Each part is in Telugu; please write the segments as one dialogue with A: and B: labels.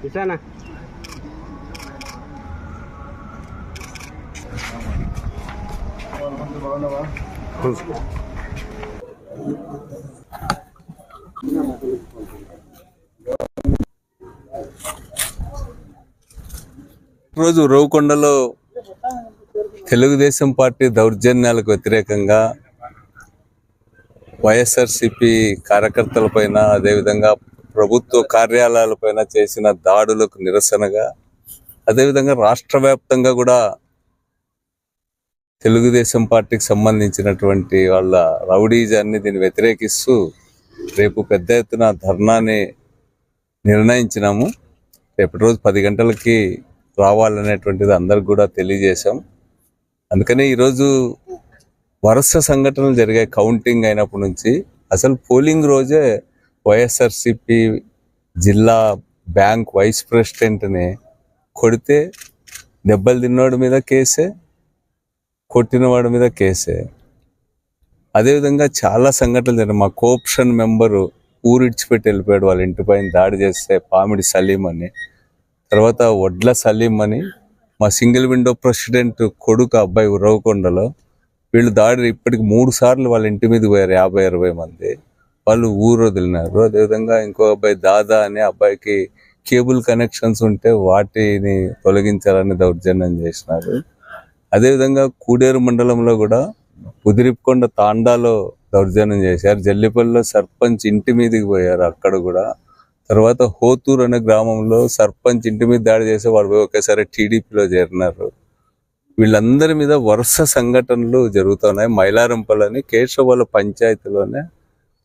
A: ఇసానా
B: రోజు ఉరవకొండలో తెలుగుదేశం పార్టీ దౌర్జన్యాలకు వ్యతిరేకంగా వైఎస్ఆర్సీపీ కార్యకర్తలపైన అదేవిధంగా ప్రభుత్వ కార్యాలయాలపైన చేసిన దాడులకు నిరసనగా అదేవిధంగా రాష్ట్ర వ్యాప్తంగా కూడా తెలుగుదేశం పార్టీకి సంబంధించినటువంటి వాళ్ళ రౌడీజాన్ని దీన్ని వ్యతిరేకిస్తూ రేపు పెద్ద ఎత్తున ధర్నాని నిర్ణయించినాము. రేపటి రోజు 10 గంటలకి రావాలనేటువంటిది అందరికి కూడా తెలియజేశాం. అందుకని ఈరోజు వరుస సంఘటనలు జరిగాయి. కౌంటింగ్ అయినప్పటి నుంచి అసలు పోలింగ్ రోజే వైఎస్ఆర్సీపీ జిల్లా బ్యాంక్ వైస్ ప్రెసిడెంట్ని కొడితే దెబ్బలు తిన్నవాడి మీద కేసే, కొట్టినవాడి మీద కేసే. అదేవిధంగా చాలా సంఘటనలు జరిగాయి. మా కోఆప్షన్ మెంబరు ఊరిడ్చిపెట్టి వెళ్ళిపోయాడు. వాళ్ళ ఇంటిపైన దాడి చేస్తే పామిడి సలీం అని, తర్వాత వడ్ల సలీం అని, మా సింగిల్ విండో ప్రెసిడెంట్ కొడుకు అబ్బాయి ఉరవకొండలో వీళ్ళు దాడి ఇప్పటికి 3 సార్లు వాళ్ళ ఇంటి మీద పోయారు. 50-60 మంది వాళ్ళు ఊరు వదిలినారు. అదేవిధంగా ఇంకో అబ్బాయి దాదా అనే అబ్బాయికి కేబుల్ కనెక్షన్స్ ఉంటే వాటిని తొలగించాలని దౌర్జన్యం చేసినారు. అదేవిధంగా కూడేరు మండలంలో కూడా కుదిరిపుకొండ తాండాలో దౌర్జన్యం చేశారు. జల్లిపల్లిలో సర్పంచ్ ఇంటి మీదకి పోయారు, అక్కడ కూడా. తర్వాత హోతూరు అనే గ్రామంలో సర్పంచ్ ఇంటి మీద దాడి చేసి వాడు ఒకేసారి టీడీపీలో చేరినారు. వీళ్ళందరి మీద వరుస సంఘటనలు జరుగుతున్నాయి. మైలారంపల్లి కేశవాళ్ళ పంచాయతీలోనే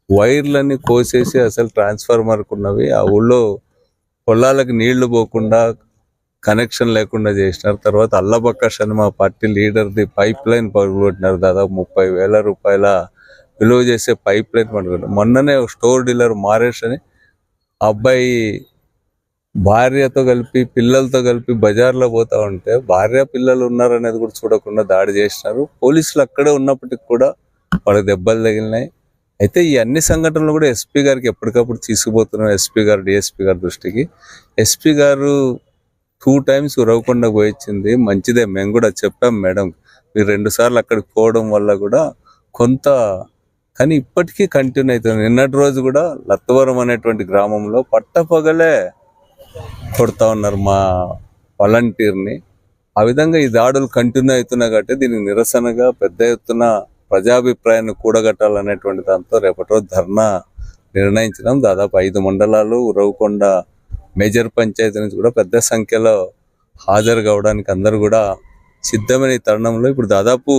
B: వైర్లన్నీ కోసేసి అసలు ట్రాన్స్ఫార్మర్కు ఉన్నవి ఆ ఊళ్ళో పొలాలకు నీళ్లు పోకుండా కనెక్షన్ లేకుండా చేసినారు. తర్వాత అల్లబక్కష్ అని మా పార్టీ లీడర్ది పైప్ లైన్ పగలగొట్టినారు. దాదాపు 30,000 రూపాయల విలువ చేసే పైప్ లైన్ పగలగొట్టారు. మొన్ననే స్టోర్ డీలర్ మారేష్ అని అబ్బాయి భార్యతో కలిపి పిల్లలతో కలిపి బజార్లో పోతా ఉంటే భార్య పిల్లలు ఉన్నారనేది కూడా చూడకుండా దాడి చేసినారు. పోలీసులు అక్కడే ఉన్నప్పటికి కూడా వాళ్ళకి దెబ్బలు తగిలినాయి. అయితే ఈ అన్ని సంఘటనలు కూడా ఎస్పీ గారికి ఎప్పటికప్పుడు తీసుకుపోతున్నాం. ఎస్పీ గారు డిఎస్పీ గారి దృష్టికి. ఎస్పీ గారు 2 టైమ్స్ ఉరవకొండ పోయించింది మంచిదే, మేము కూడా చెప్పాం మేడం మీరు 2 సార్లు అక్కడికి పోవడం వల్ల కూడా కొంత, కానీ ఇప్పటికీ కంటిన్యూ అవుతుంది. నిన్నటి రోజు కూడా లత్తవరం అనేటువంటి గ్రామంలో పట్టపగలే కొడతా ఉన్నారు మా వాలంటీర్ని. ఆ విధంగా ఈ దాడులు కంటిన్యూ అవుతున్నాయి కాబట్టి దీనికి నిరసనగా పెద్ద ఎత్తున ప్రజాభిప్రాయాన్ని కూడగట్టాలనేటువంటి దాంతో రేపటి రోజు ధర్నా నిర్ణయించడం. దాదాపు 5 మండలాలు ఉరవకొండ మేజర్ పంచాయతీ నుంచి కూడా పెద్ద సంఖ్యలో హాజరు కావడానికి అందరూ కూడా సిద్ధమైన ఈ తరుణంలో ఇప్పుడు దాదాపు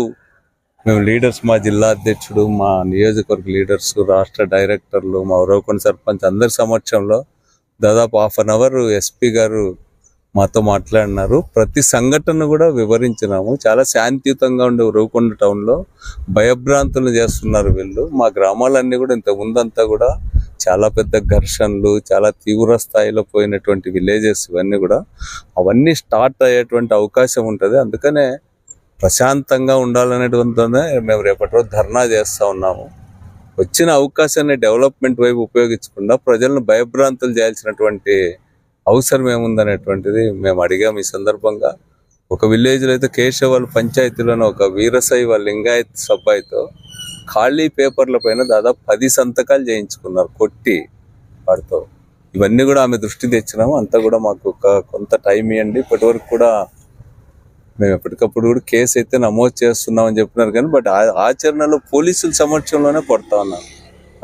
B: మేము లీడర్స్, మా జిల్లా అధ్యక్షుడు, మా నియోజకవర్గ లీడర్స్, రాష్ట్ర డైరెక్టర్లు, మా ఉరవకొండ సర్పంచ్ అందరి సమక్షంలో దాదాపు 1/2 అవర్ ఎస్పీ గారు మాతో మాట్లాడినారు. ప్రతి సంఘటన కూడా వివరించినాము. చాలా శాంతియుతంగా ఉండే ఉరవకొండ టౌన్లో భయభ్రాంతులు చేస్తున్నారు వీళ్ళు. మా గ్రామాలన్నీ కూడా ఇంత ముందంతా కూడా చాలా పెద్ద ఘర్షణలు, చాలా తీవ్ర స్థాయిలో పోయినటువంటి విలేజెస్ ఇవన్నీ కూడా అవన్నీ స్టార్ట్ అయ్యేటువంటి అవకాశం ఉంటుంది. అందుకనే ప్రశాంతంగా ఉండాలనేటువంటినే మేము రేపటి రోజు ధర్నా చేస్తూ ఉన్నాము. వచ్చిన అవకాశాన్ని డెవలప్మెంట్ వైపు ఉపయోగించకుండా ప్రజలను భయభ్రాంతులు చేయాల్సినటువంటి అవసరం ఏముందనేటువంటిది మేము అడిగాము. ఈ సందర్భంగా ఒక విలేజ్లో అయితే కేశవాళ్ళ పంచాయతీలోనే ఒక వీరశైవ లింగాయత్ సబ్బాయితో ఖాళీ పేపర్ల పైన దాదాపు 10 సంతకాలు చేయించుకున్నారు కొట్టి వాడితో. ఇవన్నీ కూడా ఆమె దృష్టి తెచ్చినాము. అంతా కూడా మాకు కొంత టైం ఇవ్వండి, ఇప్పటి వరకు కూడా మేము ఎప్పటికప్పుడు కూడా కేసు అయితే నమోదు చేస్తున్నామని చెప్పినారు. కానీ బట్ ఆచరణలో పోలీసుల సమక్షంలోనే కొడతా ఉన్నాం.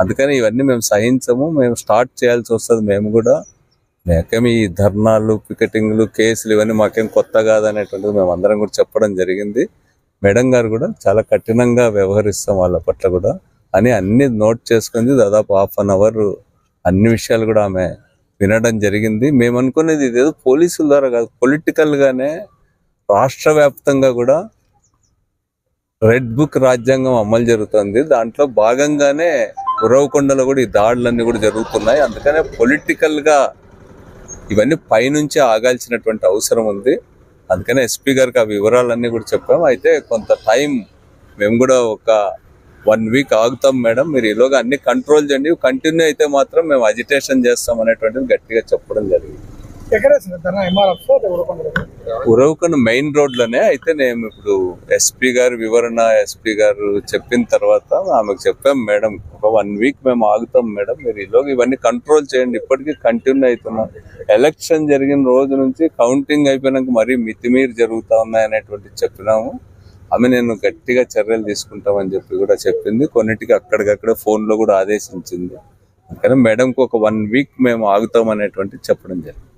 B: అందుకని ఇవన్నీ మేము సహించము, మేము స్టార్ట్ చేయాల్సి వస్తుంది. మేము కూడా మేకేమి ఈ ధర్నాలు, పికెటింగ్లు, కేసులు ఇవన్నీ మాకేం కొత్త కాదనేటువంటిది మేము అందరం కూడా చెప్పడం జరిగింది. మేడం గారు కూడా చాలా కఠినంగా వ్యవహరిస్తాం వాళ్ళ పట్ల కూడా అని అన్ని నోట్ చేసుకుంది. దాదాపు 1/2 అవర్ అన్ని విషయాలు కూడా ఆమె వినడం జరిగింది. మేము అనుకునేది ఇదేదో పోలీసుల ద్వారా కాదు, పొలిటికల్గానే రాష్ట్ర వ్యాప్తంగా కూడా రెడ్ బుక్ రాజ్యాంగం అమలు జరుగుతుంది. దాంట్లో భాగంగానే ఉరవకొండలో కూడా ఈ దాడులన్నీ కూడా జరుగుతున్నాయి. అందుకనే పొలిటికల్గా ఇవన్నీ పైనుంచి ఆగాల్సినటువంటి అవసరం ఉంది. అందుకనే ఎస్పీ గారికి ఆ వివరాలన్నీ కూడా చెప్పాము. అయితే కొంత టైం మేము కూడా ఒక 1 వీక్ ఆగుతాం మేడం, మీరు ఈలోగా అన్ని కంట్రోల్ చేయండి, కంటిన్యూ అయితే మాత్రం మేము అజిటేషన్ చేస్తాం అనేటువంటిది గట్టిగా చెప్పడం జరిగింది.
A: ఎక్కడ సార్ ధర్నా ఎంఆర్ఎఫ్ ఉరవకొండ
B: ఉరవకొండ మెయిన్ రోడ్లోనే. అయితే నేను ఇప్పుడు ఎస్పీ గారు వివరణ ఎస్పీ గారు చెప్పిన తర్వాత ఆమెకు చెప్పాం, మేడం ఒక 1 వీక్ మేము ఆగుతాం మేడం, మీరు ఈలోగా ఇవన్నీ కంట్రోల్ చేయండి, ఇప్పటికీ కంటిన్యూ అవుతున్నాం. ఎలక్షన్ జరిగిన రోజు నుంచి కౌంటింగ్ అయిపోయినాక మరీ మితిమీరి జరుగుతూ ఉన్నాయనేటువంటి చెప్పినాము. ఆమె నేను గట్టిగా చర్యలు తీసుకుంటామని చెప్పి కూడా చెప్పింది. కొన్నిటికి అక్కడికక్కడ ఫోన్లో కూడా ఆదేశించింది. కానీ మేడంకు ఒక 1 వీక్ మేము ఆగుతాం అనేటువంటి చెప్పడం జరిగింది.